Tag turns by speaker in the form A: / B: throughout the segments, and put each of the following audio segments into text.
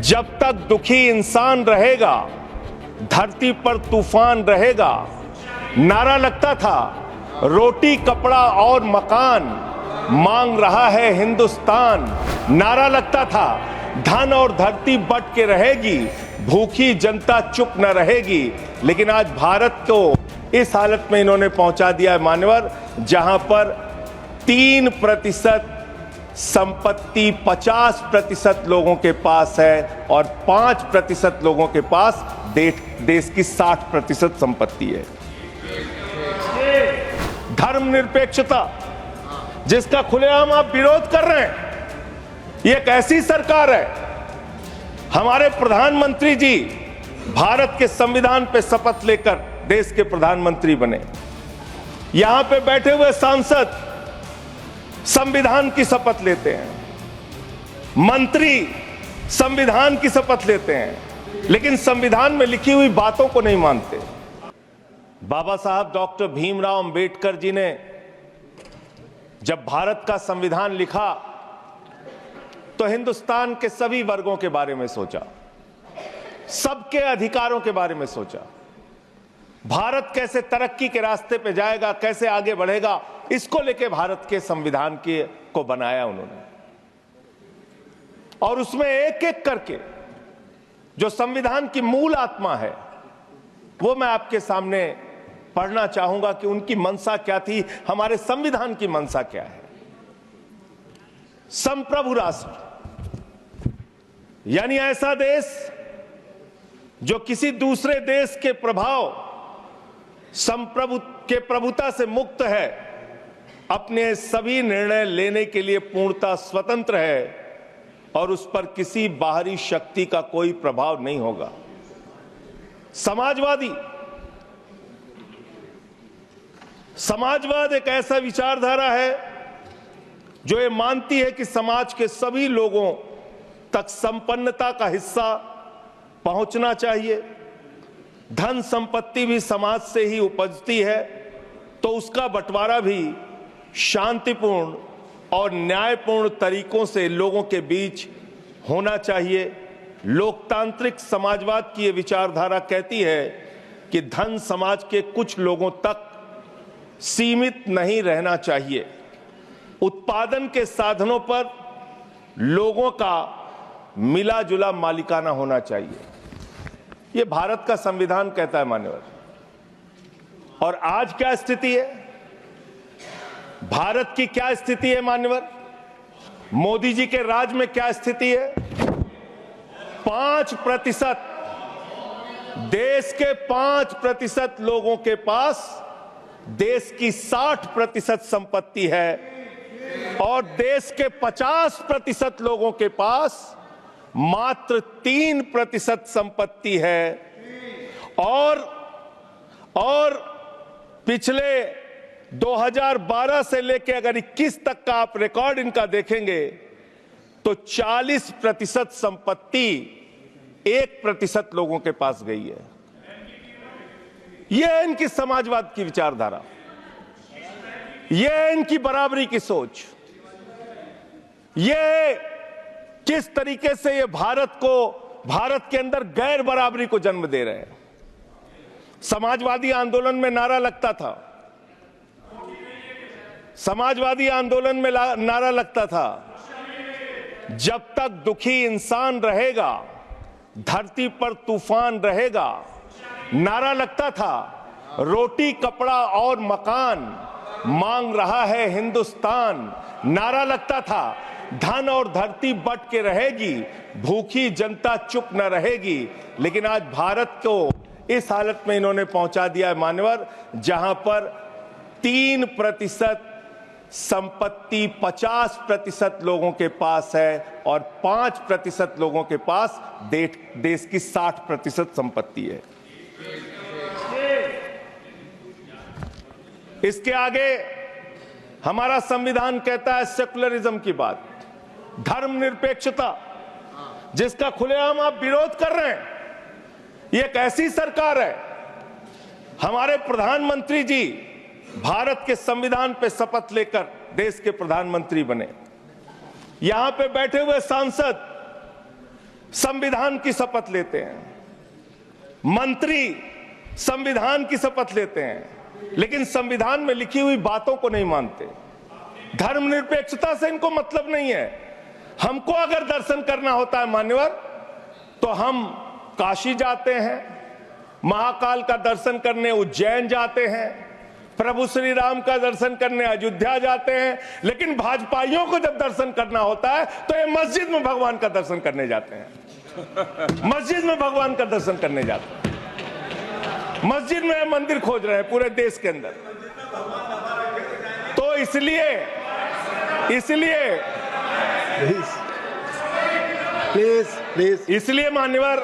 A: जब तक दुखी इंसान रहेगा धरती पर तूफान रहेगा। नारा लगता था रोटी कपड़ा और मकान मांग रहा है हिंदुस्तान। नारा लगता था धन और धरती बट के रहेगी, भूखी जनता चुप न रहेगी। लेकिन आज भारत को इस हालत में इन्होंने पहुंचा दिया है मान्यवर, जहां पर 3% संपत्ति 50% लोगों के पास है और 5% लोगों के पास देश की 60% संपत्ति है। धर्मनिरपेक्षता जिसका खुलेआम आप विरोध कर रहे हैं, ये एक ऐसी सरकार है। हमारे प्रधानमंत्री जी भारत के संविधान पे शपथ लेकर देश के प्रधानमंत्री बने। यहां पे बैठे हुए सांसद संविधान की शपथ लेते हैं, मंत्री संविधान की शपथ लेते हैं, लेकिन संविधान में लिखी हुई बातों को नहीं मानते। बाबा साहब डॉक्टर भीमराव अंबेडकर जी ने जब भारत का संविधान लिखा तो हिंदुस्तान के सभी वर्गों के बारे में सोचा, सबके अधिकारों के बारे में सोचा। भारत कैसे तरक्की के रास्ते पे जाएगा, कैसे आगे बढ़ेगा, इसको लेके भारत के संविधान को बनाया उन्होंने। और उसमें एक एक करके जो संविधान की मूल आत्मा है वो मैं आपके सामने पढ़ना चाहूंगा कि उनकी मंशा क्या थी, हमारे संविधान की मंशा क्या है। संप्रभु राष्ट्र यानी ऐसा देश जो किसी दूसरे देश के प्रभाव प्रभुता से मुक्त है, अपने सभी निर्णय लेने के लिए पूर्णतः स्वतंत्र है और उस पर किसी बाहरी शक्ति का कोई प्रभाव नहीं होगा। समाजवाद एक ऐसा विचारधारा है जो ये मानती है कि समाज के सभी लोगों तक संपन्नता का हिस्सा पहुंचना चाहिए। धन संपत्ति भी समाज से ही उपजती है, तो उसका बंटवारा भी शांतिपूर्ण और न्यायपूर्ण तरीकों से लोगों के बीच होना चाहिए। लोकतांत्रिक समाजवाद की यह विचारधारा कहती है कि धन समाज के कुछ लोगों तक सीमित नहीं रहना चाहिए। उत्पादन के साधनों पर लोगों का मिला जुला मालिकाना होना चाहिए। ये भारत का संविधान कहता है मान्यवर। और आज क्या स्थिति है, भारत की क्या स्थिति है मान्यवर, मोदी जी के राज में क्या स्थिति है। 5%, देश के 5% लोगों के पास देश की 60% संपत्ति है और देश के 50% लोगों के पास मात्र 3% संपत्ति है। और पिछले 2012 से लेकर अगर 21 तक का आप रिकॉर्ड इनका देखेंगे तो 40% संपत्ति 1% लोगों के पास गई है। यह है इनकी समाजवाद की विचारधारा, यह है इनकी बराबरी की सोच, यह किस तरीके से ये भारत के अंदर गैर बराबरी को जन्म दे रहे हैं। समाजवादी आंदोलन में नारा लगता था, जब तक दुखी इंसान रहेगा धरती पर तूफान रहेगा। नारा लगता था रोटी कपड़ा और मकान मांग रहा है हिंदुस्तान। नारा लगता था धन और धरती बट के रहेगी, भूखी जनता चुप न रहेगी। लेकिन आज भारत को इस हालत में इन्होंने पहुंचा दिया है मान्यवर, जहां पर 3% संपत्ति 50% लोगों के पास है और 5% लोगों के पास देश की 60% संपत्ति है। इसके आगे हमारा संविधान कहता है सेकुलरिज्म की बात, धर्मनिरपेक्षता जिसका खुलेआम आप विरोध कर रहे हैं। ये एक ऐसी सरकार है, हमारे प्रधानमंत्री जी भारत के संविधान पे शपथ लेकर देश के प्रधानमंत्री बने। यहां पे बैठे हुए सांसद संविधान की शपथ लेते हैं, मंत्री संविधान की शपथ लेते हैं, लेकिन संविधान में लिखी हुई बातों को नहीं मानते। धर्मनिरपेक्षता से इनको मतलब नहीं है। हमको अगर दर्शन करना होता है मान्यवर, तो हम काशी जाते हैं, महाकाल का दर्शन करने उज्जैन जाते हैं, प्रभु श्री राम का दर्शन करने अयोध्या जाते हैं। लेकिन भाजपाइयों को जब दर्शन करना होता है तो ये मस्जिद में भगवान का दर्शन करने जाते हैं। मस्जिद में भगवान का दर्शन करने जाते हैं, मस्जिद में मंदिर खोज रहे हैं पूरे देश के अंदर। तो इसलिए इसलिए मान्यवर,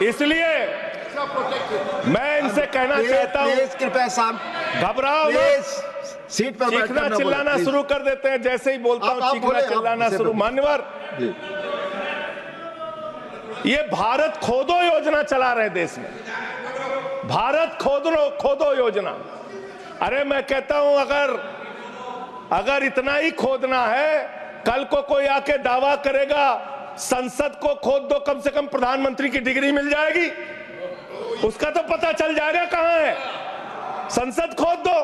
A: इसलिए मैं इनसे कहना चाहता हूं,
B: कृपया
A: घबराओ
B: सीट पर
A: चीखना चिल्लाना शुरू कर देते हैं। जैसे ही बोलता हूं चीखना चिल्लाना शुरू। मान्यवर, ये भारत खोदो योजना चला रहे देश में, भारत खोदो योजना। अरे मैं कहता हूं अगर इतना ही खोदना है, कल को कोई आके दावा करेगा संसद को खोद दो, कम से कम प्रधानमंत्री की डिग्री मिल जाएगी, उसका तो पता चल जाएगा कहां है। संसद खोद दो।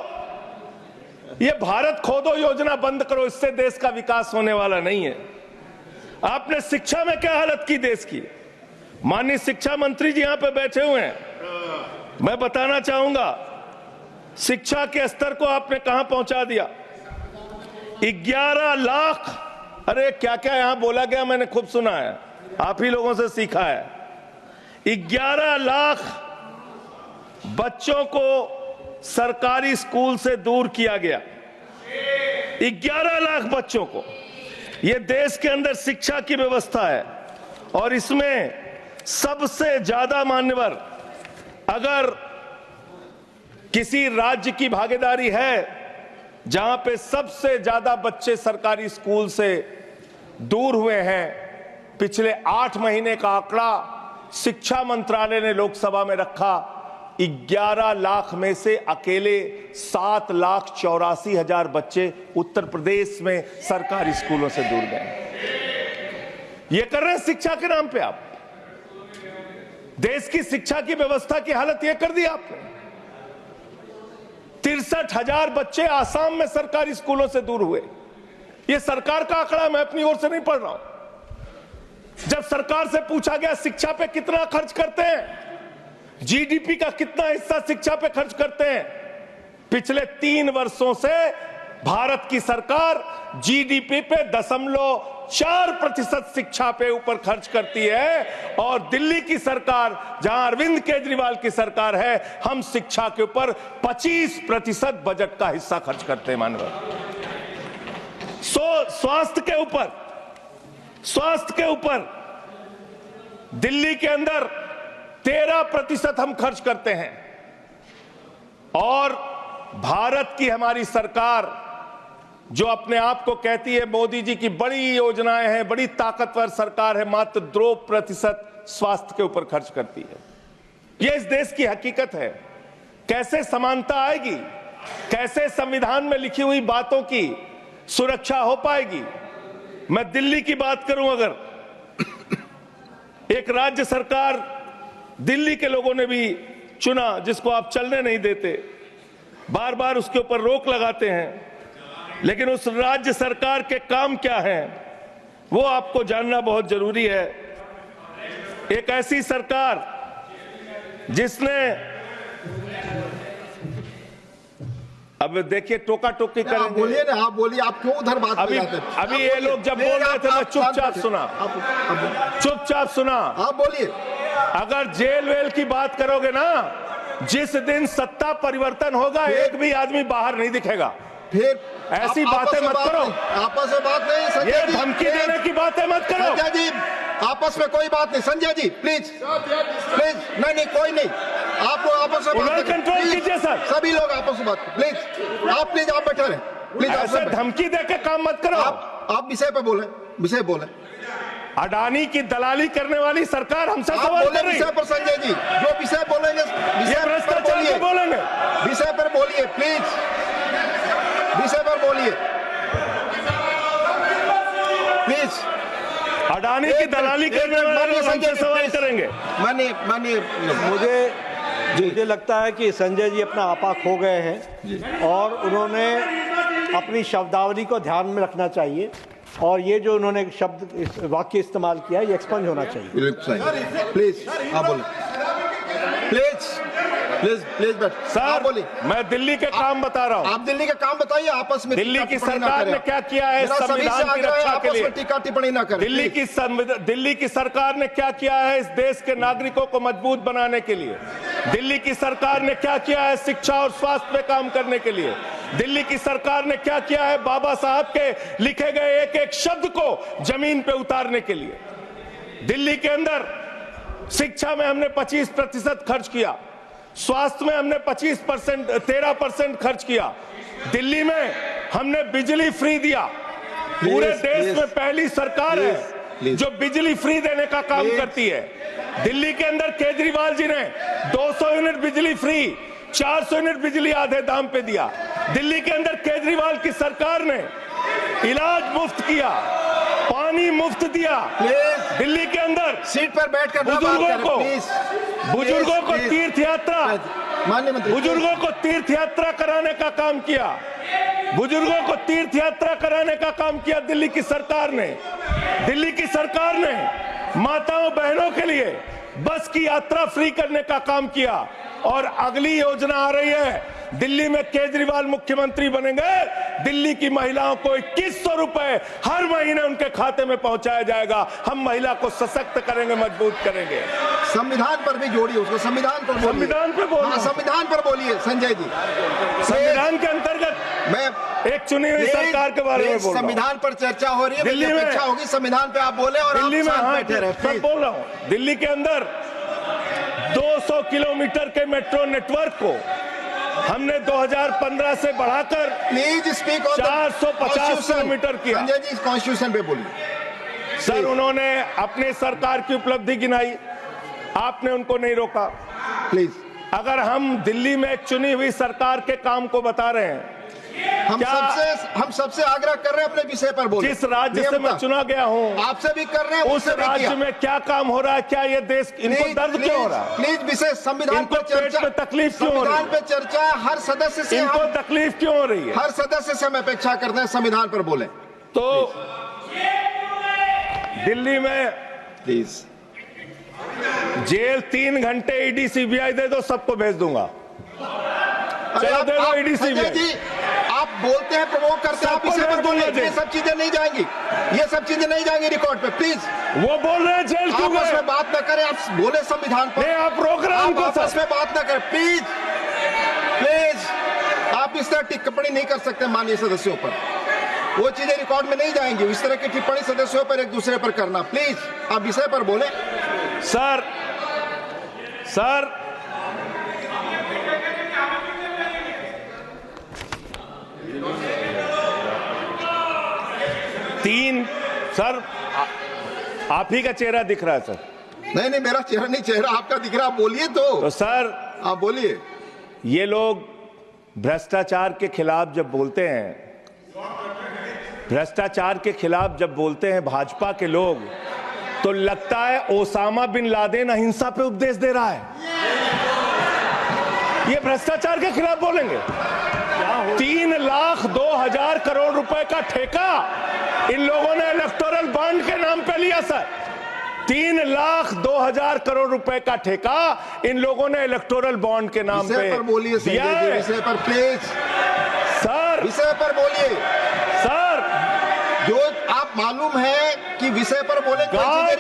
A: ये भारत खोदो योजना बंद करो, इससे देश का विकास होने वाला नहीं है। आपने शिक्षा में क्या हालत की देश की। माननीय शिक्षा मंत्री जी यहां पे बैठे हुए हैं, मैं बताना चाहूंगा शिक्षा के स्तर को आपने कहां पहुंचा दिया। 11 लाख, अरे क्या क्या यहां बोला गया मैंने खूब सुना है, आप ही लोगों से सीखा है। 11 लाख बच्चों को सरकारी स्कूल से दूर किया गया। 11 लाख बच्चों को। यह देश के अंदर शिक्षा की व्यवस्था है और इसमें सबसे ज्यादा मान्यवर, अगर किसी राज्य की भागीदारी है जहां पे सबसे ज्यादा बच्चे सरकारी स्कूल से दूर हुए हैं, पिछले 8 महीने का आंकड़ा शिक्षा मंत्रालय ने लोकसभा में रखा। 11 लाख में से अकेले 7,84,000 बच्चे उत्तर प्रदेश में सरकारी स्कूलों से दूर गए। ये कर रहे हैं शिक्षा के नाम पे आप। देश की शिक्षा की व्यवस्था की हालत यह कर दी आपने। 63,000 बच्चे आसाम में सरकारी स्कूलों से दूर हुए। यह सरकार का आंकड़ा, मैं अपनी ओर से नहीं पढ़ रहा हूं। जब सरकार से पूछा गया शिक्षा पे कितना खर्च करते हैं, जीडीपी का कितना हिस्सा शिक्षा पे खर्च करते हैं, पिछले 3 वर्षों से भारत की सरकार जीडीपी पे 0.4% शिक्षा पे ऊपर खर्च करती है। और दिल्ली की सरकार, जहां अरविंद केजरीवाल की सरकार है, हम शिक्षा के ऊपर 25% बजट का हिस्सा खर्च करते हैं मानव। स्वास्थ्य के ऊपर दिल्ली के अंदर 13% हम खर्च करते हैं। और भारत की हमारी सरकार जो अपने आप को कहती है मोदी जी की बड़ी योजनाएं हैं, बड़ी ताकतवर सरकार है, मात्र 2% स्वास्थ्य के ऊपर खर्च करती है। यह इस देश की हकीकत है। कैसे समानता आएगी, कैसे संविधान में लिखी हुई बातों की सुरक्षा हो पाएगी। मैं दिल्ली की बात करूं, अगर एक राज्य सरकार दिल्ली के लोगों ने भी चुना जिसको आप चलने नहीं देते, बार बार उसके ऊपर रोक लगाते हैं, लेकिन उस राज्य सरकार के काम क्या हैं वो आपको जानना बहुत जरूरी है। एक ऐसी सरकार जिसने, अब देखिए टोका टोकी करेंगे।
B: बोलिए ना, आप बोलिए, आप क्यों उधर बात
A: अभी ये लोग जब बोल रहे थे मैं चुपचाप सुना।
B: आप बोलिए।
A: अगर जेल वेल की बात करोगे ना, जिस दिन सत्ता परिवर्तन होगा एक भी आदमी बाहर नहीं दिखेगा।
B: फिर
A: ऐसी बातें मत करो,
B: आपस में बात नहीं। संजय
A: ये
B: जी,
A: धमकी देने की बातें मत करो।
B: संजय जी, आपस में कोई बात नहीं। संजय जी प्लीज नहीं, कोई नहीं। आप लोग आपस में बात
A: कंट्रोल कीजिए सर।
B: सभी लोग आपस में बात, प्लीज आप बैठे रहे प्लीज।
A: ऐसे धमकी देकर काम मत करो।
B: आप विषय पे बोले।
A: अडानी की दलाली करने वाली सरकार हमसे सवाल कर रही है।
B: विषय पर संजय जी जो विषय बोलेंगे,
A: भ्रष्टाचार पे बोलेंगे,
B: विषय पर बोलिए प्लीज, विषय पर बोलिए प्लीज।
A: अडानी की दलाली करने वाले लोग हमसे सवाल करेंगे।
B: मानिए
C: मुझे लगता है कि संजय जी अपना आपा खो गए हैं और उन्होंने अपनी शब्दावली को ध्यान में रखना चाहिए और ये जो उन्होंने शब्द वाक्य इस्तेमाल किया ये एक्सपंज होना चाहिए।
B: प्लीज आप बोलिए, प्लीज बैठ।
A: सर बोलिए, मैं दिल्ली के काम बता रहा हूँ।
B: आप दिल्ली का काम बताइए, आपस में
A: दिल्ली की सरकार ने क्या किया है संविधान की रक्षा के लिए?
B: टीका टिप्पणी ना करें।
A: दिल्ली की सरकार ने क्या किया है इस देश के नागरिकों को मजबूत बनाने के लिए? दिल्ली की सरकार ने क्या किया है शिक्षा और स्वास्थ्य पे काम करने के लिए? दिल्ली की सरकार ने क्या किया है बाबा साहब के लिखे गए एक एक शब्द को जमीन पे उतारने के लिए? दिल्ली के अंदर शिक्षा में हमने 25% खर्च किया, स्वास्थ्य में हमने 13% खर्च किया, दिल्ली में हमने बिजली फ्री दिया। पूरे देश में पहली सरकार है जो बिजली फ्री देने का काम करती है। दिल्ली के अंदर केजरीवाल जी ने 200 यूनिट बिजली फ्री, 400 यूनिट बिजली आधे दाम पे दिया। दिल्ली के अंदर केजरीवाल की सरकार ने इलाज मुफ्त किया, पानी मुफ्त दिया। दिल्ली के अंदर
B: सीट पर बैठकर
A: बुजुर्गों को तीर्थ यात्रा, बुजुर्गों को तीर्थ यात्रा कराने का काम किया। बुजुर्गों को तीर्थ यात्रा कराने का काम किया दिल्ली की सरकार ने। दिल्ली की सरकार ने माताओं बहनों के लिए बस की यात्रा फ्री करने का काम किया। और अगली योजना आ रही है, दिल्ली में केजरीवाल मुख्यमंत्री बनेंगे, दिल्ली की महिलाओं को 2100 रुपए हर महीने उनके खाते में पहुंचाया जाएगा। हम महिला को सशक्त करेंगे, मजबूत करेंगे।
B: संविधान पर भी जोड़िए उसको, संविधान पर बोलिए, संविधान पर बोलिए संजय जी।
A: संविधान के अंतर्गत मैं एक चुनी हुई सरकार के बारे में बोल रहा हूं।
B: संविधान पर चर्चा हो रही है,
A: दिल्ली में
B: इच्छा होगी संविधान पे आप बोले और
A: दिल्ली में
B: बैठे रहे।
A: बोल रहा हूं, दिल्ली के अंदर 200 किलोमीटर के मेट्रो नेटवर्क को हमने 2015 से बढ़ाकर 450 किलोमीटर किया।
B: संजय जी कॉन्स्टिट्यूशन पे बोलिए।
A: सर उन्होंने अपने सरकार की उपलब्धि गिनाई, आपने उनको नहीं रोका।
B: प्लीज,
A: अगर हम दिल्ली में एक चुनी हुई सरकार के काम को बता रहे हैं,
B: हम सबसे आग्रह कर रहे हैं अपने विषय पर बोलिए।
A: जिस राज्य से मैं चुना गया हूं
B: आपसे भी कर रहे हैं,
A: उस राज्य में क्या काम हो रहा है, क्या ये देश इनको दर्द क्यों हो रहा है?
B: प्लीज विषय संविधान पर चर्चा,
A: तकलीफ क्यों हो रही है?
B: संविधान पे चर्चा हर सदस्य से,
A: इनको तकलीफ क्यों हो रही है?
B: हर सदस्य से हम अपेक्षा करते हैं संविधान पर बोले।
A: तो दिल्ली में
B: प्लीज
A: जेल 3 घंटे ईडी सीबीआई दे दो, सबको भेज दूंगा। चलो दे दो ईडी सीबीआई।
B: आप बोलते हैं, प्रवोक करते हैं, आप इसे पर बोलिए। ये सब चीजें नहीं जाएंगी, ये सब चीजें नहीं जाएंगी रिकॉर्ड पे। प्लीज,
A: वो बोल रहे हैं जेल क्यों गए?
B: आपस में बात न करें, आप बोले संविधान पर।
A: नहीं, आप रोक रहे हैं उनको।
B: आपस में बात न करें प्लीज, प्लीज। आप इस तरह टिप्पणी नहीं कर सकते माननीय सदस्यों पर, वो चीजें रिकॉर्ड में नहीं जाएंगी। इस तरह की टिप्पणी सदस्यों पर एक दूसरे पर करना, प्लीज आप विषय पर बोले।
A: सर 3 सर आप ही का चेहरा दिख रहा है सर।
B: नहीं, मेरा चेहरा नहीं, चेहरा आपका दिख रहा। आप बोलिए तो
A: सर
B: आप बोलिए।
A: ये लोग भ्रष्टाचार के खिलाफ जब बोलते हैं, भ्रष्टाचार के खिलाफ जब बोलते हैं भाजपा के लोग, तो लगता है ओसामा बिन लादेन अहिंसा पे उपदेश दे रहा है। ये भ्रष्टाचार के खिलाफ बोलेंगे। 3,02,000 करोड़ रुपए का ठेका इन लोगों ने इलेक्टोरल बॉन्ड के नाम पे लिया सर। 3,02,000 करोड़ रुपए का ठेका इन लोगों ने इलेक्टोरल बॉन्ड के नाम पे
B: बोलिए। विषय पर प्लीज
A: सर,
B: विषय पर बोलिए
A: सर।
B: जो आप मालूम है कि विषय पर बोले,
A: गाय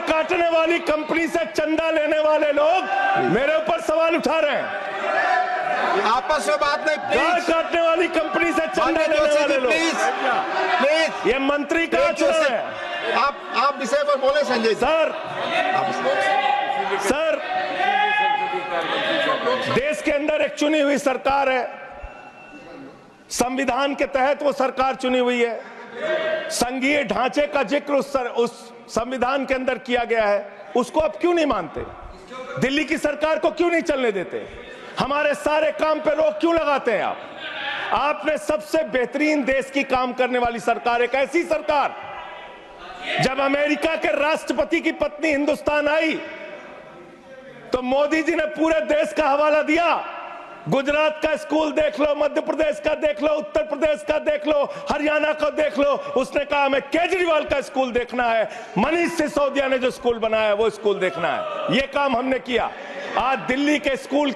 A: काटने वाली कंपनी से चंदा लेने वाले लोग मेरे ऊपर सवाल उठा रहे हैं।
B: आपस में बात नहीं,
A: गाय काटने वाली कंपनी से चंदा लेने वाले लोग।
B: प्लीज,
A: ये मंत्री का आचरण है।
B: आप विषय पर बोले संजय
A: सर। देश के अंदर एक चुनी हुई सरकार है, संविधान के तहत वो सरकार चुनी हुई है, संघीय ढांचे का जिक्र उस संविधान के अंदर किया गया है, उसको आप क्यों नहीं मानते? दिल्ली की सरकार को क्यों नहीं चलने देते? हमारे सारे काम पे रोक क्यों लगाते हैं आप? आपने सबसे बेहतरीन देश की काम करने वाली सरकार, एक ऐसी सरकार जब अमेरिका के राष्ट्रपति की पत्नी हिंदुस्तान आई तो मोदी जी ने पूरे देश का हवाला दिया। गुजरात का स्कूल देख लो, मध्य प्रदेश का देख लो, उत्तर प्रदेश का देख लो, हरियाणा का देख लो। उसने कहा हमें केजरीवाल का स्कूल देखना है, मनीष सिसोदिया ने जो स्कूल बनाया है वो स्कूल देखना है। ये काम हमने किया। आज दिल्ली के स्कूल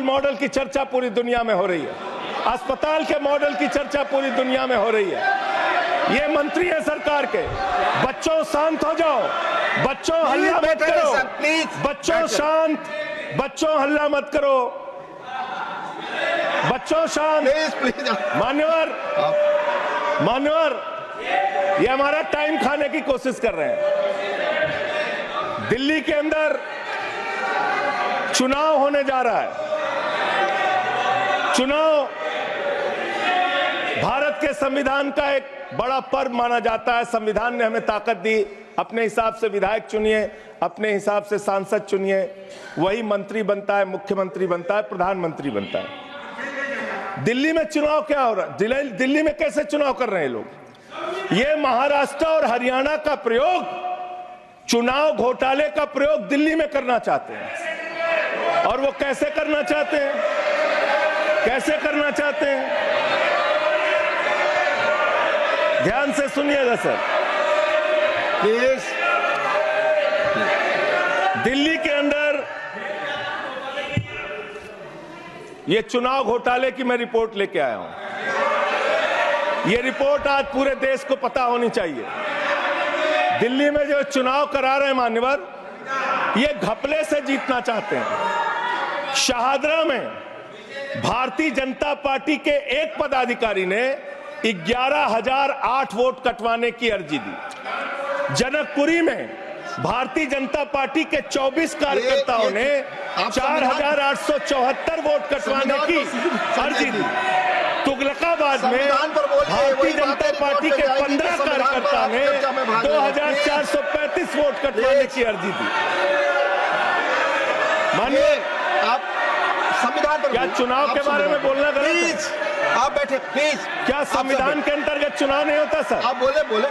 A: मॉडल की चर्चा पूरी दुनिया में हो रही है। अस्पताल के मॉडल की चर्चा पूरी दुनिया में हो रही है। ये मंत्री है सरकार के। बच्चों शांत हो जाओ, बच्चों हल्ला मत करो, बच्चों शांत, बच्चों हल्ला मत करो, बच्चों शांत। मान्यवर, ये हमारा टाइम खाने की कोशिश कर रहे हैं। दिल्ली के अंदर चुनाव होने जा रहा है। चुनाव भारत के संविधान का एक बड़ा पर्व माना जाता है। संविधान ने हमें ताकत दी। अपने हिसाब से विधायक चुनिए, अपने हिसाब से सांसद चुनिए, वही मंत्री बनता है, मुख्यमंत्री बनता है, प्रधानमंत्री बनता है। दिल्ली में चुनाव क्या हो रहा है? दिल्ली में कैसे चुनाव कर रहे हैं लोग? ये महाराष्ट्र और हरियाणा का प्रयोग, चुनाव घोटाले का प्रयोग दिल्ली में करना चाहते हैं। और वो कैसे करना चाहते हैं? कैसे करना चाहते हैं? ध्यान से सुनिएगा सर प्लीज। दिल्ली के अंदर ये चुनाव घोटाले की मैं रिपोर्ट लेके आया हूं। ये रिपोर्ट आज पूरे देश को पता होनी चाहिए। दिल्ली में जो चुनाव करा रहे हैं मान्यवर, ये घपले से जीतना चाहते हैं। शाहदरा में भारतीय जनता पार्टी के एक पदाधिकारी ने 11,008 वोट कटवाने की अर्जी दी। जनकपुरी में भारतीय जनता पार्टी के 24 कार्यकर्ताओं ने 4,874 वोट कटवाने की अर्जी दी। तुगलकाबाद में भारतीय जनता पार्टी के 15 कार्यकर्ता ने 2,435 वोट कटवाने की अर्जी दी। मानिए,
B: आप संविधान पर
A: क्या चुनाव के बारे में बोलना गलत है?
B: आप बैठे प्लीज।
A: क्या संविधान के अंतर्गत चुनाव नहीं होता सर?
B: आप बोले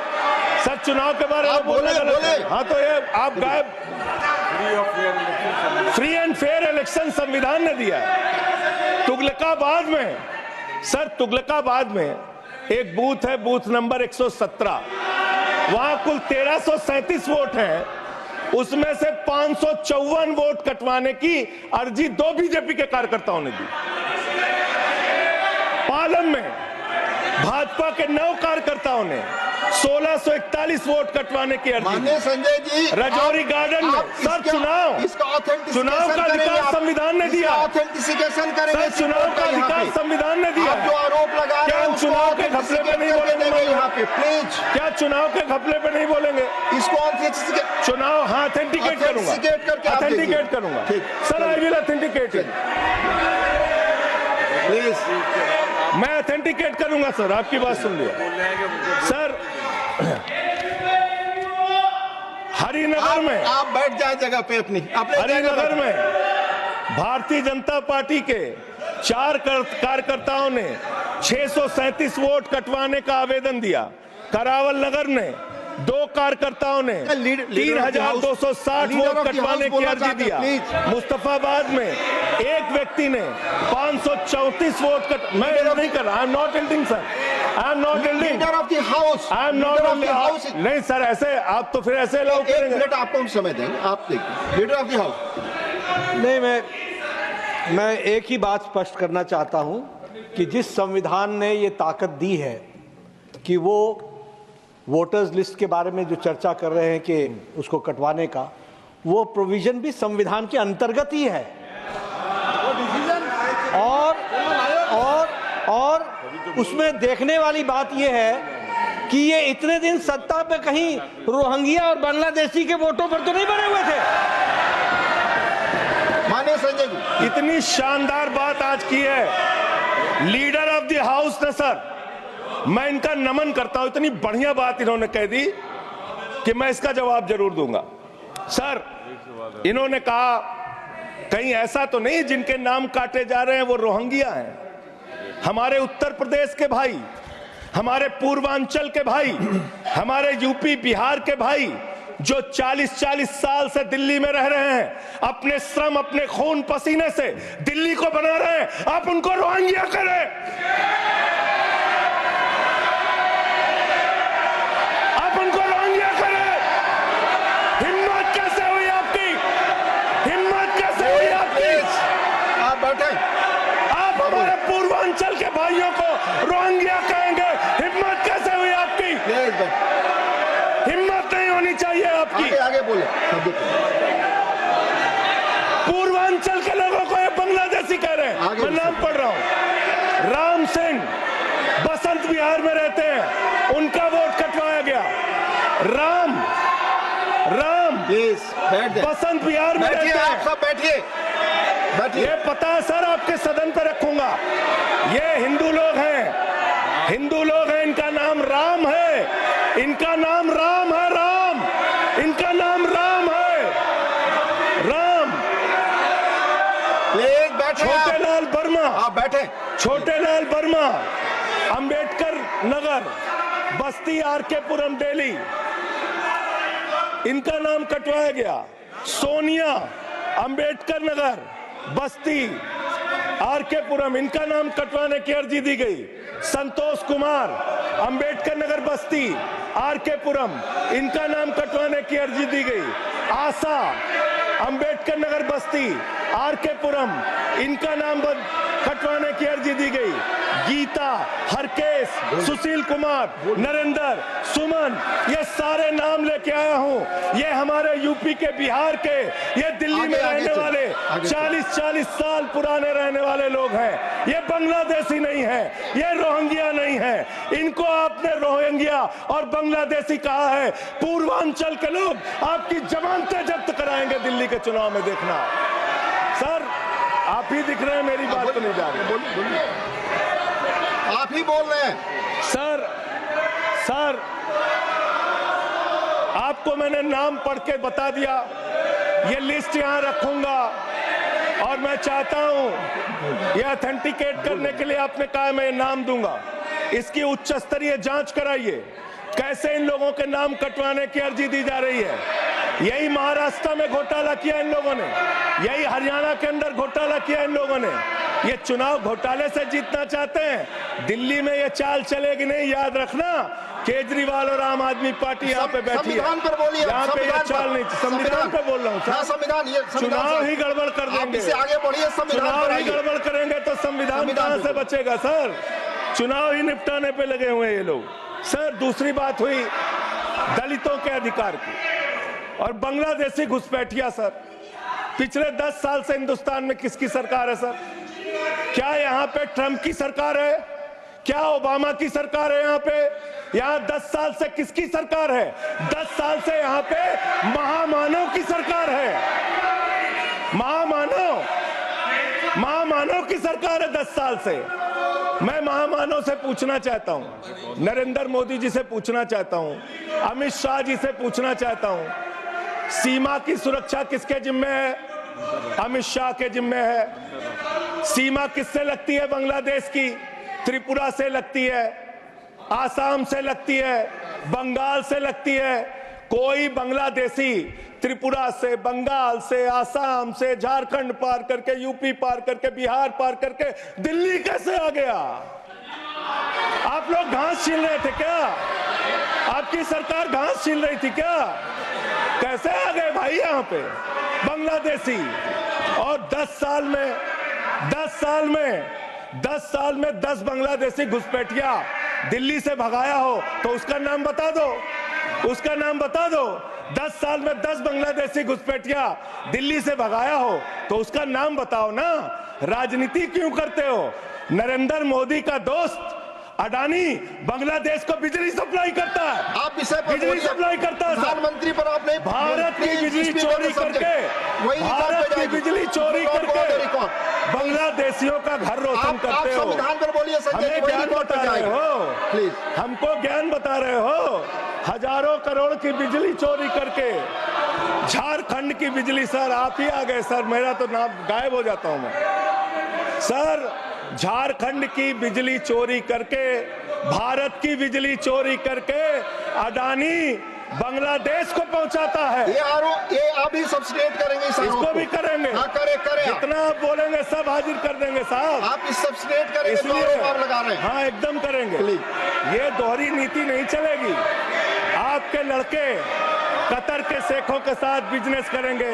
A: सर, चुनाव के बारे में बोलना गलत है। हाँ, तो ये आप गायब। फ्री एंड फेयर इलेक्शन संविधान ने दिया है। तुगलकाबाद में सर, तुगलकाबाद में एक बूथ है, बूथ नंबर 117। वहां कुल 1337 वोट हैं। उसमें से 554 वोट कटवाने की अर्जी 2 बीजेपी के कार्यकर्ताओं ने दी। पालम में भाजपा के 9 कार्यकर्ताओं ने 1641 वोट कटवाने की अर्जी दी।
B: संजय जी,
A: रजौरी गार्डन में सर चुनाव का अधिकार संविधान ने दिया।
B: ऑथेंटिसिकेशन करेंगे।
A: सर, चुनाव का अधिकार संविधान ने दिया।
B: जो आरोप लगा रहे हैं,
A: चुनाव के घपले पे नहीं बोलेंगे
B: यहाँ पे प्लीज।
A: क्या चुनाव के घपले पे नहीं बोलेंगे?
B: इसको
A: चुनाव हाँ ऑथेंटिकेट करूंगा, ऑथेंटिकेट करूंगा sir. I will authenticate
B: please.
A: मैं ऑथेंटिकेट करूंगा सर। आपकी बात सुन लिया सर। हरिनगर में
B: आप बैठ जाए जगह पे अपनी।
A: हरिनगर में भारतीय जनता पार्टी के 4 कार्यकर्ताओं ने 637 वोट कटवाने का आवेदन दिया। करावल नगर ने 2 कार्यकर्ताओं ने 3,260 वोट कटवाने की अर्जी दिया। मुस्तफाबाद में एक व्यक्ति ने 534 वोट मैं नहीं कर रहा। I am not एल्डिंग sir, I am not एल्डिंग। I am not एल्डिंग। नहीं सर, ऐसे आप तो फिर ऐसे अलाउ करेंगे।
B: आपको हम समय देंगे, आप देखिए। Leader of the house.
C: नहीं, मैं एक ही बात स्पष्ट करना चाहता हूं कि जिस संविधान ने ये ताकत दी है कि वो वोटर्स लिस्ट के बारे में जो चर्चा कर रहे हैं कि उसको कटवाने का, वो प्रोविजन भी संविधान के अंतर्गत ही है। और उसमें देखने वाली बात यह है कि ये इतने दिन सत्ता पे कहीं रोहिंग्या और बांग्लादेशी के वोटों पर तो नहीं बने हुए थे।
B: माननीय संजय जी,
A: इतनी शानदार बात आज की है लीडर ऑफ द हाउस ने सर। मैं इनका नमन करता हूं। इतनी बढ़िया बात इन्होंने कह दी कि मैं इसका जवाब जरूर दूंगा। सर, इन्होंने कहा कहीं ऐसा तो नहीं जिनके नाम काटे जा रहे हैं वो रोहिंग्या हैं। हमारे उत्तर प्रदेश के भाई, हमारे पूर्वांचल के भाई, हमारे यूपी बिहार के भाई जो 40-40 साल से दिल्ली में रह रहे हैं, अपने श्रम अपने खून पसीने से दिल्ली को बना रहे हैं, आप उनको रोहिंग्या करें। आप उनको रोहिंग्या करें। हिम्मत कैसे हुई आपकी? हिम्मत कैसे हुई आपकी?
B: आप बैठे।
A: आप हमारे पूर्वांचल के भाइयों को रोहिंग्या कहेंगे? हिम्मत कैसे हुई आपकी? हिम्मत नहीं होनी चाहिए आपकी।
B: आगे आगे बोले।
A: पूर्वांचल के लोगों को ये बांग्लादेशी कह रहे हैं। मैं नाम पढ़ रहा हूं। राम सिंह बसंत विहार में रहते हैं, उनका वोट कटवाया गया। राम
B: प्लीज बैठ जाइए।
A: बसंत विहार में रहते हैं।
B: आप सब बैठिए, बैठिए।
A: ये पता है सर, आपके सदन पर रखूंगा। ये हिंदू लोग हैं, हिंदू लोग हैं, इनका नाम राम है, इनका नाम राम है। राम, इनका नाम राम है। राम।
B: प्लीज बैठे।
A: छोटे लाल वर्मा,
B: आप बैठे।
A: छोटे लाल वर्मा, अंबेडकर नगर, बस्ती, आरकेपुरम, दिल्ली, इनका नाम कटवाया गया। सोनिया, अंबेडकर नगर, बस्ती, आरकेपुरम, इनका नाम कटवाने की अर्जी दी गई। संतोष कुमार, अंबेडकर नगर, बस्ती, आरकेपुरम, इनका नाम कटवाने की अर्जी दी गई। आशा, अंबेडकर नगर, बस्ती, आरकेपुरम, इनका नाम कटवाने की अर्जी दी गई। गीता, हरकेश, सुशील कुमार, नरेंद्र, सुमन, ये सारे नाम लेके आया हूं। ये हमारे यूपी के, बिहार के, ये दिल्ली में रहने वाले 40-40 साल पुराने रहने वाले लोग हैं। ये बांग्लादेशी नहीं है, ये रोहिंग्या नहीं है। इनको आपने रोहिंग्या और बांग्लादेशी कहा है। पूर्वांचल के लोग आपकी जमानतें जब्त कराएंगे दिल्ली के चुनाव में, देखना। सर आप ही दिख रहे हैं, मेरी बात तो नहीं जा रही।
B: आप ही बोल रहे हैं।
A: सर आपको मैंने नाम पढ़ के बता दिया, ये लिस्ट यहां रखूंगा और मैं चाहता हूं ये ऑथेंटिकेट करने के लिए आपने कहा मैं नाम दूंगा। इसकी उच्च स्तरीय जांच कराइए, कैसे इन लोगों के नाम कटवाने की अर्जी दी जा रही है। यही महाराष्ट्र में घोटाला किया इन लोगों ने, यही हरियाणा के अंदर घोटाला किया इन लोगों ने। ये चुनाव घोटाले से जीतना चाहते हैं, दिल्ली में ये चाल चलेगी नहीं, याद रखना। केजरीवाल और आम आदमी पार्टी यहाँ पे बैठी है,
B: संविधान पर बोलिए।
A: यहाँ पे ये चाल नहीं। संविधान पे बोल रहा हूँ।
B: संविधान, ये
A: चुनाव ही गड़बड़ कर देंगे,
B: आगे बढ़िए।
A: चुनाव ही गड़बड़ करेंगे तो संविधान कहां से बचेगा सर? चुनाव ही निपटाने पे लगे हुए ये लोग। सर दूसरी बात हुई दलितों के अधिकार की और बांग्लादेशी घुसपैठिया। सर पिछले 10 साल से हिंदुस्तान में किसकी सरकार है सर? क्या यहाँ पे ट्रंप की सरकार है? क्या ओबामा की सरकार है? यहाँ पे, यहाँ 10 साल से किसकी सरकार है? 10 साल से यहाँ पे महामानव की सरकार है। महामानव की सरकार है 10 साल से। मैं महामानव से पूछना चाहता हूं, नरेंद्र मोदी जी से पूछना चाहता हूं, अमित शाह जी से पूछना चाहता हूं, सीमा की सुरक्षा किसके जिम्मे है? अमित शाह के जिम्मे है। सीमा किससे लगती है? बांग्लादेश की, त्रिपुरा से लगती है, आसाम से लगती है, बंगाल से लगती है। कोई बांग्लादेशी त्रिपुरा से, बंगाल से, आसाम से, झारखंड पार करके, यूपी पार करके, बिहार पार करके दिल्ली कैसे आ गया? आप लोग घास छील रहे थे क्या? आपकी सरकार घास छील रही थी क्या? कैसे आ गए भाई यहाँ पे बांग्लादेशी? और 10 साल में 10 बांग्लादेशी घुसपैठिया दिल्ली से भगाया हो तो उसका नाम बता दो, उसका नाम बता दो। 10 साल में 10 बांग्लादेशी घुसपैठिया दिल्ली से भगाया हो तो उसका नाम बताओ ना। राजनीति क्यों करते हो? नरेंद्र मोदी का दोस्त अडानी बांग्लादेश को बिजली सप्लाई करता है।
B: आप
A: बिजली सप्लाई करता है।
B: प्रधानमंत्री पर आपने
A: भारत की बिजली चोरी करके, भारत की बिजली चोरी करके बांग्लादेशियों का घर रोशन करते हो।
B: संविधान पर बोलिए।
A: हमें ज्ञान बता रहे हो,
B: प्लीज
A: हमको ज्ञान बता रहे हो। हजारों करोड़ की बिजली चोरी करके झारखंड की बिजली। सर आप ही आ गए सर, मेरा तो नाम गायब हो जाता हूं मैं। सर झारखंड की बिजली चोरी करके, भारत की बिजली चोरी करके अडानी बांग्लादेश को पहुंचाता है।
B: ये आप ही सब्सिडेट करेंगे इस आरोप
A: इसको
B: को?
A: भी करेंगे।
B: हाँ, करें
A: जितना आप बोलेंगे सब हाजिर कर देंगे साहब।
B: आप इस सब्सिडेट करेंगे,
A: इसलिए
B: तो आरोप आप लगा रहे हैं।
A: हाँ, एकदम करेंगे।
B: प्लीज।
A: ये दोहरी नीति नहीं चलेगी। आपके लड़के कतर के शेखों के साथ बिजनेस करेंगे,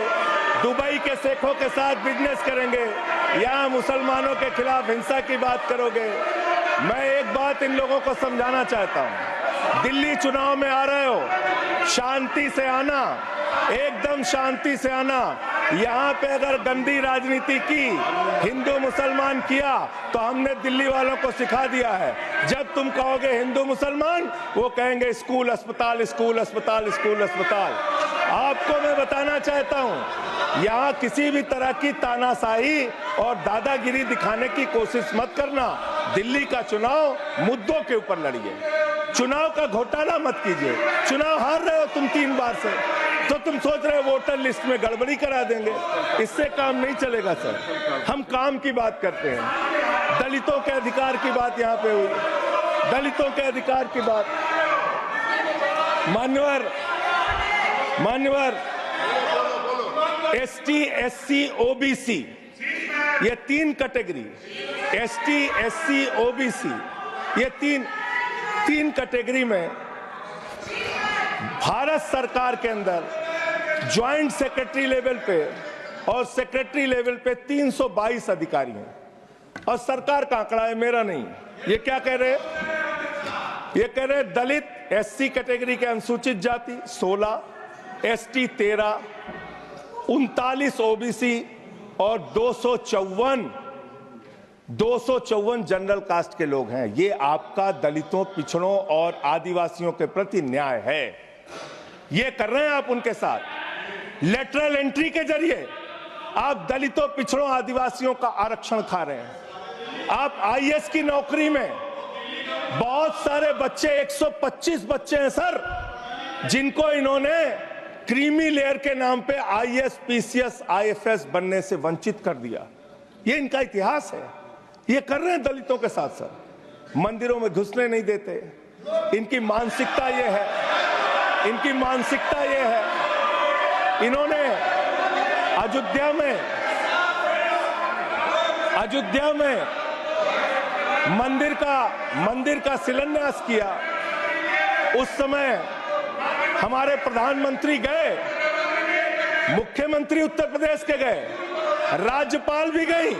A: दुबई के शेखों के साथ बिजनेस करेंगे, यहाँ मुसलमानों के खिलाफ हिंसा की बात करोगे। मैं एक बात इन लोगों को समझाना चाहता हूँ, दिल्ली चुनाव में आ रहे हो, शांति से आना, एकदम शांति से आना। यहाँ पे अगर गंदी राजनीति की, हिंदू मुसलमान किया, तो हमने दिल्ली वालों को सिखा दिया है। जब तुम कहोगे हिंदू मुसलमान, वो कहेंगे स्कूल अस्पताल, स्कूल अस्पताल, स्कूल अस्पताल। आपको मैं बताना चाहता हूँ, यहाँ किसी भी तरह की तानाशाही और दादागिरी दिखाने की कोशिश मत करना। दिल्ली का चुनाव मुद्दों के ऊपर लड़िए, चुनाव का घोटाला मत कीजिए। चुनाव हार रहे हो तुम 3 बार से, तो तुम सोच रहे हो वोटर लिस्ट में गड़बड़ी करा देंगे। इससे काम नहीं चलेगा सर। हम काम की बात करते हैं, दलितों के अधिकार की बात यहाँ पे हुई, दलितों के अधिकार की बात। मान्यवर एसटी, एससी, ओबीसी, ये 3 कैटेगरी, एसटी, एससी, ओबीसी, ये तीन कैटेगरी में भारत सरकार के अंदर ज्वाइंट सेक्रेटरी लेवल पे और सेक्रेटरी लेवल पे 322 अधिकारी हैं। और सरकार का आंकड़ा है, मेरा नहीं। ये क्या कह रहे हैं? ये कह रहे हैं दलित, एससी कैटेगरी के अनुसूचित जाति 16, एसटी 13, 39 ओबीसी और 254 जनरल कास्ट के लोग हैं। ये आपका दलितों, पिछड़ों और आदिवासियों के प्रति न्याय है। ये कर रहे हैं आप उनके साथ। लेटरल एंट्री के जरिए आप दलितों, पिछड़ों, आदिवासियों का आरक्षण खा रहे हैं। आप आईएएस की नौकरी में बहुत सारे बच्चे, 125 बच्चे हैं सर, जिनको इन्होंने क्रीमी लेयर के नाम पे आईएएस, पीसीएस, आईएफएस बनने से वंचित कर दिया। ये इनका इतिहास है। ये कर रहे हैं दलितों के साथ सर। मंदिरों में घुसने नहीं देते। इनकी मानसिकता ये है, इनकी मानसिकता ये है। इन्होंने अयोध्या में मंदिर का शिलान्यास किया। उस समय हमारे प्रधानमंत्री गए, मुख्यमंत्री उत्तर प्रदेश के गए, राज्यपाल भी गई।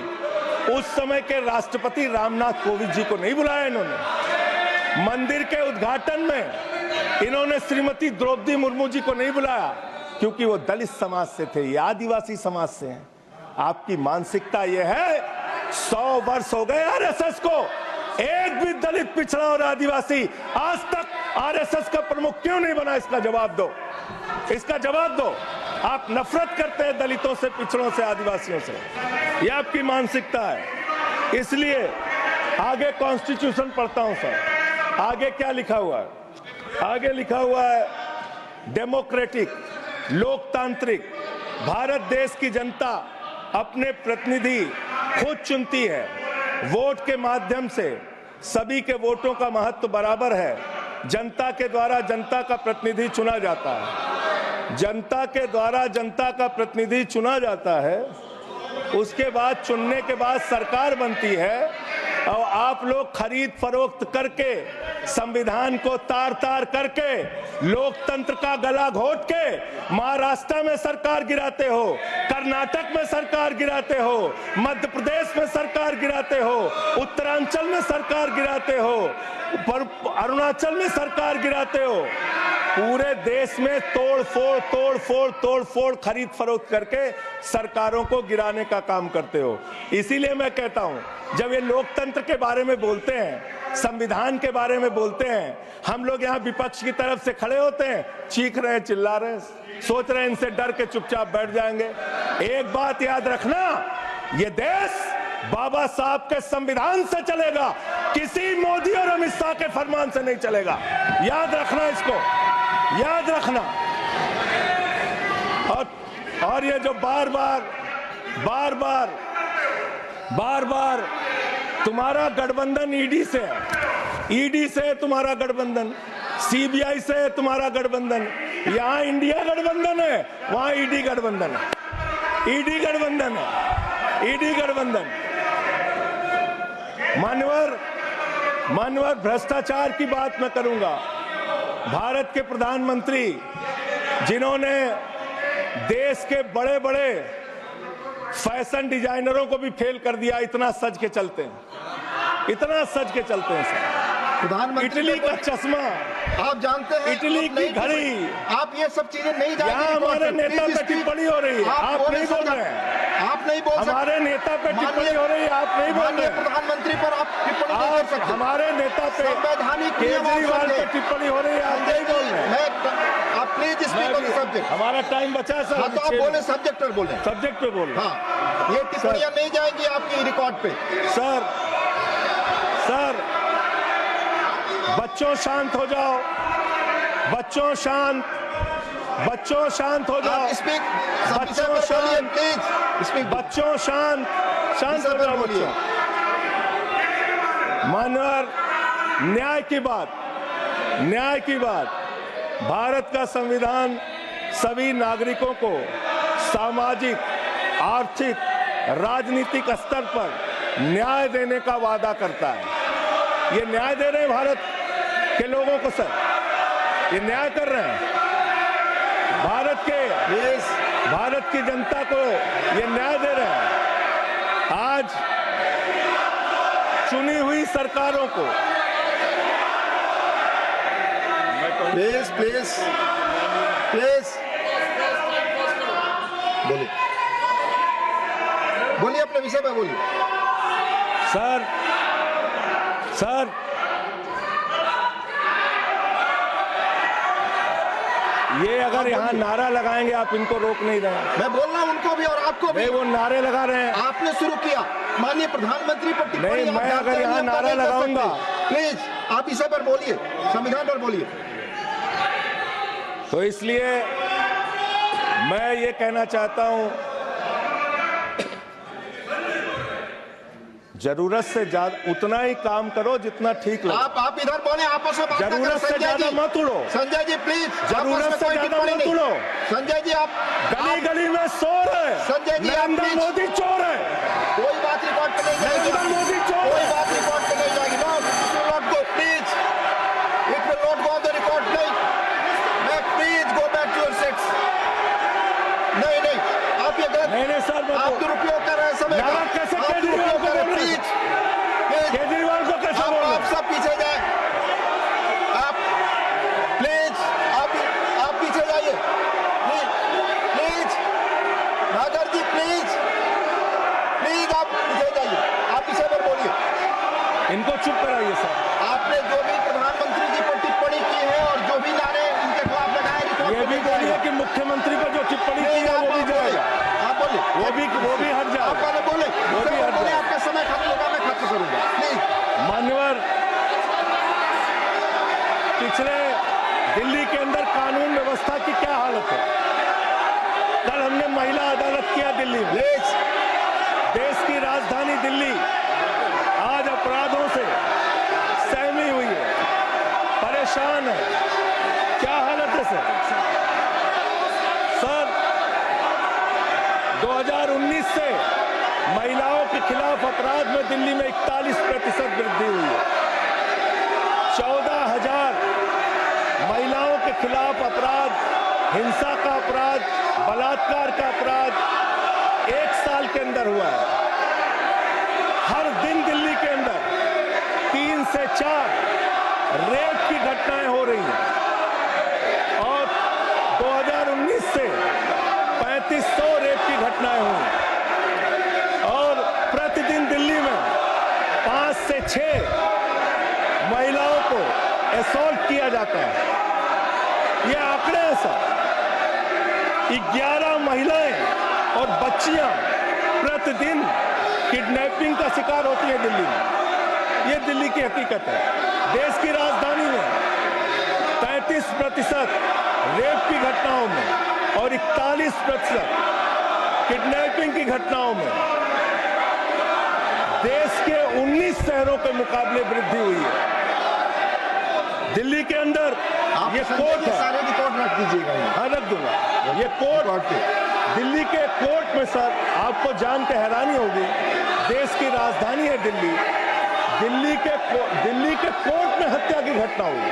A: उस समय के राष्ट्रपति रामनाथ कोविंद जी को नहीं बुलाया इन्होंने। मंदिर के उद्घाटन में इन्होंने श्रीमती द्रौपदी मुर्मू जी को नहीं बुलाया, क्योंकि वो दलित समाज से थे, ये आदिवासी समाज से हैं। आपकी मानसिकता ये है। 100 वर्ष हो गए आरएसएस को, एक भी दलित, पिछड़ा और आदिवासी आज तक आरएसएस का प्रमुख क्यों नहीं बना? इसका जवाब दो, इसका जवाब दो। आप नफरत करते हैं दलितों से, पिछड़ों से, आदिवासियों से। यह आपकी मानसिकता है। इसलिए आगे कॉन्स्टिट्यूशन पढ़ता हूं सर। आगे क्या लिखा हुआ है? आगे लिखा हुआ है डेमोक्रेटिक, लोकतांत्रिक भारत देश की जनता अपने प्रतिनिधि खुद चुनती है। वोट के माध्यम से सभी के वोटों का महत्व बराबर है। जनता के द्वारा जनता का प्रतिनिधि चुना जाता है। जनता के द्वारा जनता का प्रतिनिधि चुना जाता है। उसके बाद चुनने के बाद सरकार बनती है, और आप लोग खरीद फरोख्त करके, संविधान को तार तार करके, लोकतंत्र का गला घोट के महाराष्ट्र में सरकार गिराते हो, कर्नाटक में सरकार गिराते हो, मध्य प्रदेश में सरकार गिराते हो, उत्तरांचल में सरकार गिराते हो, अरुणाचल में सरकार गिराते हो। पूरे देश में तोड़ फोड़ खरीद फरोख्त करके सरकारों को गिराने का काम करते हो। इसीलिए मैं कहता हूं, जब ये लोकतंत्र के बारे में बोलते हैं, संविधान के बारे में बोलते हैं, हम लोग यहाँ विपक्ष की तरफ से खड़े होते हैं, चीख रहे हैं, चिल्ला रहे हैं, सोच रहे हैं इनसे डर के चुपचाप बैठ जाएंगे। एक बात याद रखना, ये देश बाबा साहब के संविधान से चलेगा, किसी मोदी और अमित शाह के फरमान से नहीं चलेगा। याद रखना, इसको याद रखना। और ये जो बार बार तुम्हारा गठबंधन ईडी से है, ईडी से है तुम्हारा गठबंधन, सीबीआई से है तुम्हारा गठबंधन। यहां इंडिया गठबंधन है, वहां ईडी गठबंधन है, ईडी गठबंधन है, ईडी गठबंधन। मानवर भ्रष्टाचार की बात मैं करूंगा। भारत के प्रधानमंत्री जिन्होंने देश के बड़े बड़े फैशन डिजाइनरों को भी फेल कर दिया, इतना सज के चलते हैं, इतना सज के चलते हैं सर।
B: प्रधानमंत्री
A: इटली का चश्मा,
B: आप जानते हैं,
A: इटली की घड़ी,
B: आप ये सब चीजें नहीं जानते।
A: यहाँ हमारे नेता पे टिप्पणी हो रही है, आप नहीं बोल रहे हैं,
B: आप नहीं बोल सकते।
A: हमारे नेता पे टिप्पणी हो रही है, आप नहीं बोल रहे हैं।
B: प्रधानमंत्री पर आप टिप्पणी नहीं कर सकते।
A: हमारे नेता पे
B: संवैधानिक
A: केजरीवाल पे टिप्पणी हो रही है, आप नहीं बोल रहे हैं।
B: आप please speak on the subject.
A: हमारा टाइम बचा है सर।
B: हाँ, तो आप बोले सब्जेक्ट पर बोले,
A: सब्जेक्ट पे बोल रहे हैं।
B: हाँ, ये टिप्पणियां नहीं जाएंगी आपकी रिकॉर्ड पे।
A: सर बच्चों शांत हो जाओ, बच्चों शांत हो जाओ,
B: स्पीक,
A: बच्चों शांत,
B: प्लीज स्पीक,
A: बच्चों शांत हो जाओ बच्चों। मानवर न्याय की बात, भारत का संविधान सभी नागरिकों को सामाजिक, आर्थिक, राजनीतिक स्तर पर न्याय देने का वादा करता है। ये न्याय दे रहे हैं भारत के लोगों को सर, ये न्याय कर रहे हैं भारत की जनता को, ये न्याय दे रहे हैं। आज चुनी हुई सरकारों को
B: प्लीज बोलिए अपने विषय पे बोलिए।
A: सर ये अगर यहाँ नारा लगाएंगे, आप इनको रोक नहीं रहे हैं।
B: मैं बोल रहा हूँ उनको भी और आपको भी।
A: वो नारे लगा रहे हैं,
B: आपने शुरू किया, माननीय प्रधानमंत्री पर टिप्पणी।
A: नहीं, मैं अगर यहाँ नारा लगाऊंगा,
B: प्लीज आप इसे पर बोलिए, संविधान पर बोलिए।
A: तो इसलिए मैं ये कहना चाहता हूं, जरूरत से ज्यादा उतना ही काम करो जितना ठीक लगे।
B: आप इधर बोले, आपस में बात ना करें।
A: जरूरत से ज्यादा मत उड़ो
B: संजय जी, प्लीज।
A: जरूरत से ज्यादा मत उड़ो।
B: संजय जी, आप
A: गली में शोर है।
B: संजय जी,
A: नरेंद्र मोदी चोर है।
B: कोई बात रिकॉर्ड पे नहीं जाएगी।
A: नरेंद्र मोदी चोर है।
B: कोई बात रिकॉर्ड पे नहीं जाएगी। Not go, please, it will not go on the record. नहीं, please go back to your seats. नहीं, आप ये गलत,
A: नहीं सर,
B: आप दुरुपयोग कर रहे हैं समय का।
A: कैसे केजरीवाल को बोल रहे हैं? केजरीवाल को कैसे बोल रहे हैं?
B: आप सब पीछे जाए, आप प्लीज, आप पीछे जाइए, प्लीज नागर जी, प्लीज आप पीछे जाइए। आप इसे पर बोलिए,
A: इनको चुप कराइए सर।
B: आपने जो भी प्रधानमंत्री जी पर टिप्पणी की है और जो भी नारे इनके खिलाफ लगाए,
A: ये भी बोलिए कि मुख्यमंत्री पर जो टिप्पणी की है वो भी जाएगा।
B: आप बोलिए,
A: वो भी हट जाएगा।
B: आप वाले बोले,
A: वो भी हट जाएगा।
B: आपका समय खत्म होगा, मैं खत्म करूंगा, प्लीज।
A: मान्यवर, पिछले दिल्ली के अंदर कानून व्यवस्था की क्या हालत है? कल हमने महिला अदालत किया दिल्ली में। देश की राजधानी दिल्ली आज अपराधों से सहमी हुई है, परेशान है। क्या हालत है सर? 2019 से महिलाओं के खिलाफ अपराध में दिल्ली में 41% वृद्धि हुई है। 14,000 महिलाओं के खिलाफ अपराध, हिंसा का अपराध, बलात्कार का अपराध 1 साल के अंदर हुआ है। हर दिन दिल्ली के अंदर 3 से 4 रेप की घटनाएं हो रही हैं और 2019 से 3500 रेप की घटनाएं हुई और प्रतिदिन दिल्ली में 5 से 6 महिलाओं को असॉल्ट किया जाता है। ये आंकड़े हैं सर। 11 महिलाएं और बच्चियां प्रतिदिन किडनैपिंग का शिकार होती है दिल्ली में। ये दिल्ली की हकीकत है। देश की राजधानी में 33% रेप की घटनाओं में और 41% किडनैपिंग की घटनाओं में देश के 19 शहरों के मुकाबले वृद्धि हुई है। दिल्ली के अंदर
B: आप
A: ये
B: संजय
A: कोर्ट
B: जी
A: है,
B: सारे रिकॉर्ड रख दीजिएगा यहाँ।
A: हाँ रख दूंगा। ये कोर्ट, दिल्ली के कोर्ट में सर आपको जान के हैरानी होगी, देश की राजधानी है दिल्ली, दिल्ली के कोर्ट में हत्या की घटना हुई।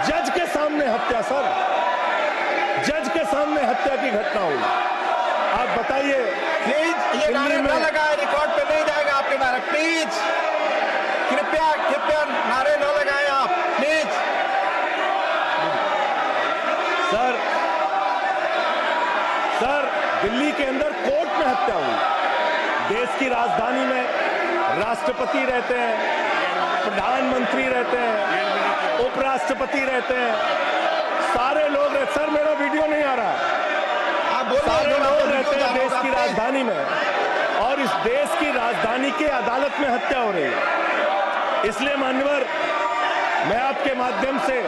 A: जज के सामने हत्या सर, जज के सामने हत्या की घटना हुई। आप बताइए,
B: प्लीज ये नारे न लगाए, रिकॉर्ड पे नहीं जाएगा आपके नारे, प्लीज कृपया नारे न लगाए आप, प्लीज।
A: सर दिल्ली के अंदर कोर्ट में हत्या हुई। देश की राजधानी में राष्ट्रपति रहते हैं, प्रधानमंत्री रहते हैं, उपराष्ट्रपति रहते हैं, सारे लोग रहते। सर मेरा वीडियो नहीं आ रहा, सारे लोग रहते हैं देश की राजधानी में, और इस देश की राजधानी की अदालत में हत्या हो रही है। इसलिए मान्यवर, मैं आपके माध्यम से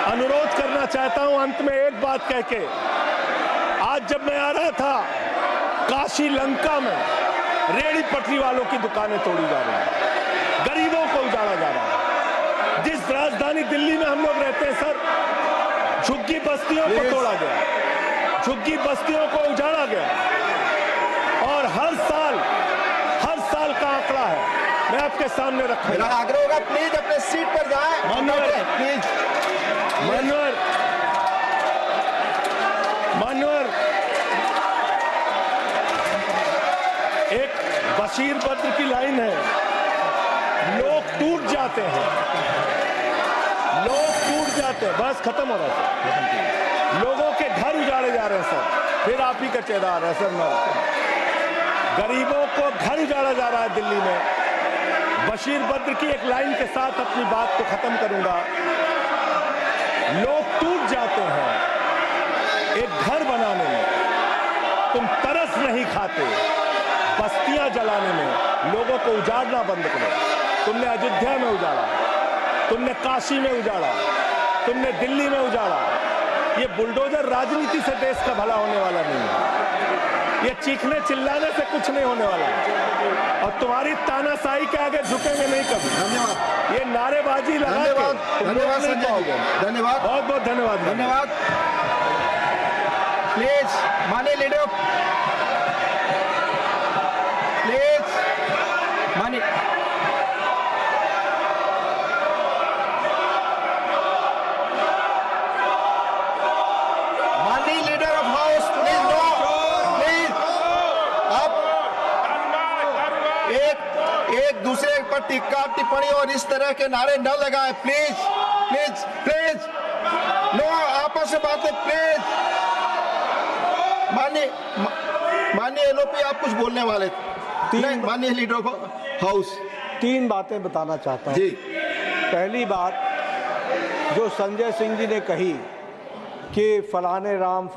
A: अनुरोध करना चाहता हूं अंत में एक बात कह के, आज जब मैं आ रहा था, काशी लंका में रेहड़ी पटरी वालों की दुकानें तोड़ी जा रही हैं, गरीबों को उजाड़ा जा रहा है। जिस राजधानी दिल्ली में हम लोग रहते हैं सर, झुग्गी बस्तियों को तोड़ा गया, झुग्गी बस्तियों को उजाड़ा गया, और हर साल का आंकड़ा है, मैं आपके सामने रखूंगा।
B: मेरा आग्रह होगा, प्लीज अपने सीट पर जाएं, प्लीज।
A: मान्यवर, एक बशीर बद्र की लाइन है, लोग टूट जाते हैं, बस खत्म हो रहा है। लोगों के घर उजाड़े जा रहे हैं सर, फिर आप ही का चेहरा आ रहा है सर। गरीबों को घर उजाड़ा जा रहा है दिल्ली में। बशीर बद्र की एक लाइन के साथ अपनी बात को खत्म करूंगा। लोग टूट जाते हैं एक घर बनाने में, तुम तरस नहीं खाते बस्तियां जलाने में। लोगों को उजाड़ना बंद करो। तुमने अयोध्या में उजाड़ा, तुमने काशी में उजाड़ा, तुमने दिल्ली में उजाड़ा। ये बुलडोजर राजनीति से देश का भला होने वाला नहीं है, ये चीखने चिल्लाने से कुछ नहीं होने वाला है, और तुम्हारी तानाशाही के आगे झुकेंगे नहीं कभी।
B: धन्यवाद।
A: ये नारेबाजी लगा के
B: धन्यवाद संजय जी, धन्यवाद,
A: बहुत बहुत धन्यवाद।
B: धन्यवाद। प्लीज माननीय लीडर, प्लीज माननीय leader of house, please no, please. आप एक दूसरे पर टिक्का टिप्पणी और इस तरह के नारे न लगाएं, प्लीज प्लीज प्लीज। नो, आपस में बातें प्लीज। माननीय एलओपी, आप कुछ बोलने वाले थे। माननीय लीडर ऑफ हाउस,
C: 3 बातें बताना चाहता हूँ।
B: जी।
C: पहली बात, जो संजय सिंह जी ने कही कि फलाने राम,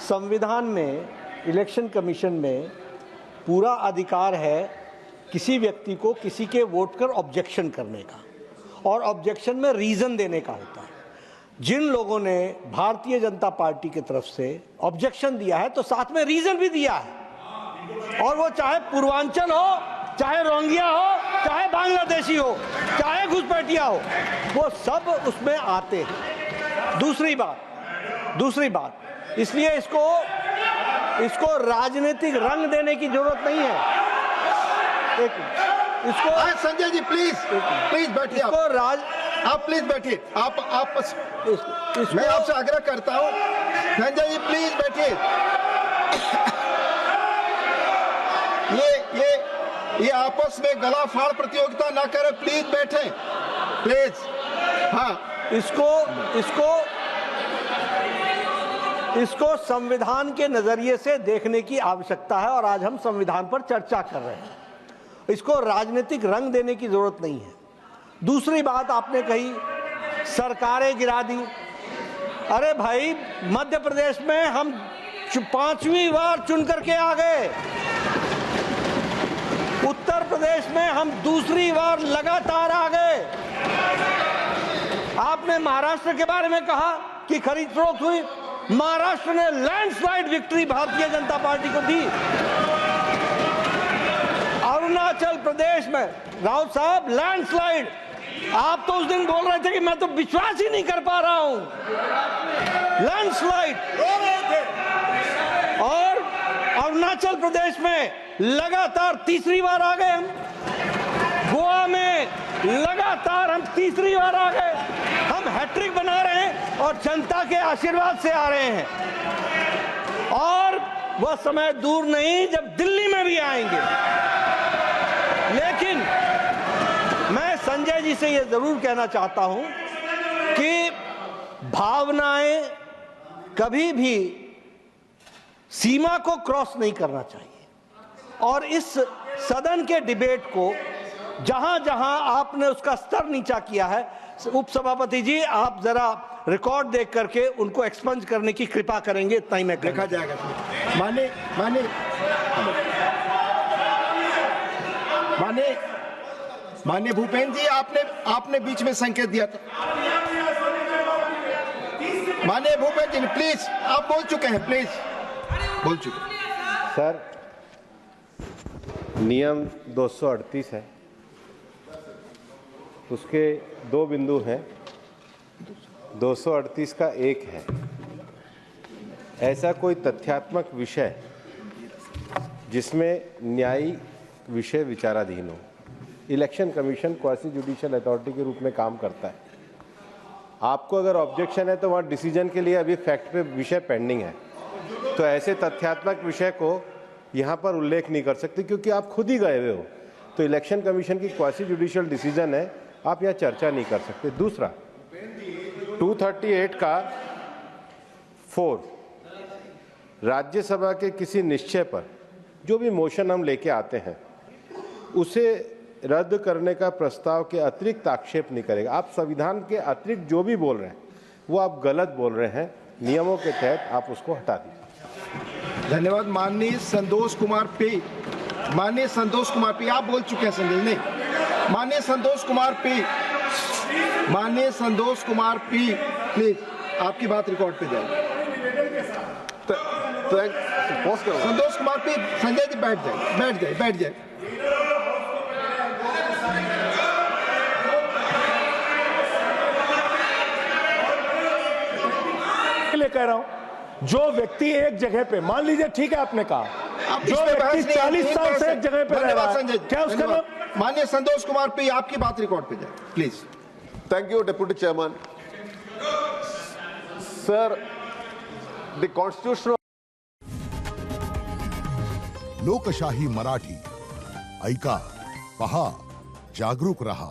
C: संविधान में, इलेक्शन कमीशन में पूरा अधिकार है किसी व्यक्ति को किसी के वोट पर ऑब्जेक्शन करने का, और ऑब्जेक्शन में रीज़न देने का होता है। जिन लोगों ने भारतीय जनता पार्टी की तरफ से ऑब्जेक्शन दिया है तो साथ में रीज़न भी दिया है, और वो चाहे पूर्वांचल हो, चाहे रोंगिया हो, चाहे बांग्लादेशी हो, चाहे घुसपैठिया हो, वो सब उसमें आते हैं। दूसरी बात, इसलिए इसको राजनीतिक रंग देने की जरूरत नहीं है।
B: संजय जी प्लीज बैठिए। आप प्लीज बैठिए। मैं आपसे आग्रह करता हूं, संजय जी प्लीज बैठिए। ये आपस में गला फाड़ प्रतियोगिता ना करें, प्लीज बैठे, प्लीज। हाँ,
C: इसको संविधान के नजरिए से देखने की आवश्यकता है, और आज हम संविधान पर चर्चा कर रहे हैं। इसको राजनीतिक रंग देने की जरूरत नहीं है। दूसरी बात आपने कही, सरकारें गिरा दी। अरे भाई, मध्य प्रदेश में हम 5वीं बार चुन करके आ गए, उत्तर प्रदेश में हम दूसरी बार लगातार आ गए। आपने महाराष्ट्र के बारे में कहा कि खरीद फरोख्त हुई, महाराष्ट्र ने landslide victory Bharatiya Janata party को दी। अरुणाचल प्रदेश में राउत साहब लैंडस्लाइड, आप तो उस दिन बोल रहे थे कि मैं तो विश्वास ही नहीं कर पा रहा हूं, लैंडस्लाइड। और अरुणाचल प्रदेश में लगातार तीसरी बार आ गए हम, गोवा में लगातार हम तीसरी बार आ गए, हम हैट्रिक बना रहे हैं और जनता के आशीर्वाद से आ रहे हैं। और वह समय दूर नहीं जब दिल्ली में भी आएंगे। लेकिन मैं संजय जी से यह जरूर कहना चाहता हूं कि भावनाएं कभी भी सीमा को क्रॉस नहीं करना चाहिए। और इस सदन के डिबेट को जहां जहां आपने उसका स्तर नीचा किया है, उपसभापति जी आप जरा रिकॉर्ड देख करके उनको एक्सपंज करने की कृपा करेंगे, इतना ही मैं
B: देखा जाएगा। माननीय भूपेंद्र जी, आपने बीच में संकेत दिया था। माननीय भूपेंद्र जी प्लीज, आप बोल चुके हैं, प्लीज बोल चुके हैं।
D: सर, नियम 238 है, उसके 2 बिंदु हैं। 238 का एक है, ऐसा कोई तथ्यात्मक विषय जिसमें न्यायिक विषय विचाराधीन हो। Election commission quasi judicial authority के रूप में काम करता है। आपको अगर ऑब्जेक्शन है तो वहाँ डिसीजन के लिए अभी फैक्ट पे विषय पेंडिंग है, तो ऐसे तथ्यात्मक विषय को यहाँ पर उल्लेख नहीं कर सकते क्योंकि आप खुद ही गए हुए हो। तो इलेक्शन कमीशन की क्वासी जुडिशियल डिसीजन है, आप यहाँ चर्चा नहीं कर सकते। दूसरा, 238 का 4, राज्यसभा के किसी निश्चय पर जो भी मोशन हम लेके आते हैं उसे रद्द करने का प्रस्ताव के अतिरिक्त आक्षेप नहीं करेगा। आप संविधान के अतिरिक्त जो भी बोल रहे हैं वो आप गलत बोल रहे हैं, नियमों के तहत आप उसको हटा दीजिए।
B: धन्यवाद। माननीय संतोष कुमार पी, माननीय संतोष कुमार पी, आप बोल चुके हैं संजय नहीं। माननीय संतोष कुमार पी, माननीय संतोष कुमार पी, प्लीज आपकी बात रिकॉर्ड पे जाएगी। संतोष कुमार पी, संजय जी बैठ जाए, बैठ जाए, बैठ जाए।
A: ले कह रहा हूं, जो व्यक्ति एक जगह पे, मान लीजिए ठीक है आपने कहा, जो व्यक्ति 40 साल से एक जगह पे रह रहा है, क्या उसका नाम?
B: माननीय संतोष कुमार पी, आपकी बात रिकॉर्ड पे जाए please.
E: Thank you, Deputy Chairman. Sir, the constitutional
F: लोकशाही मराठी ऐका, पहा, जागरूक रहा।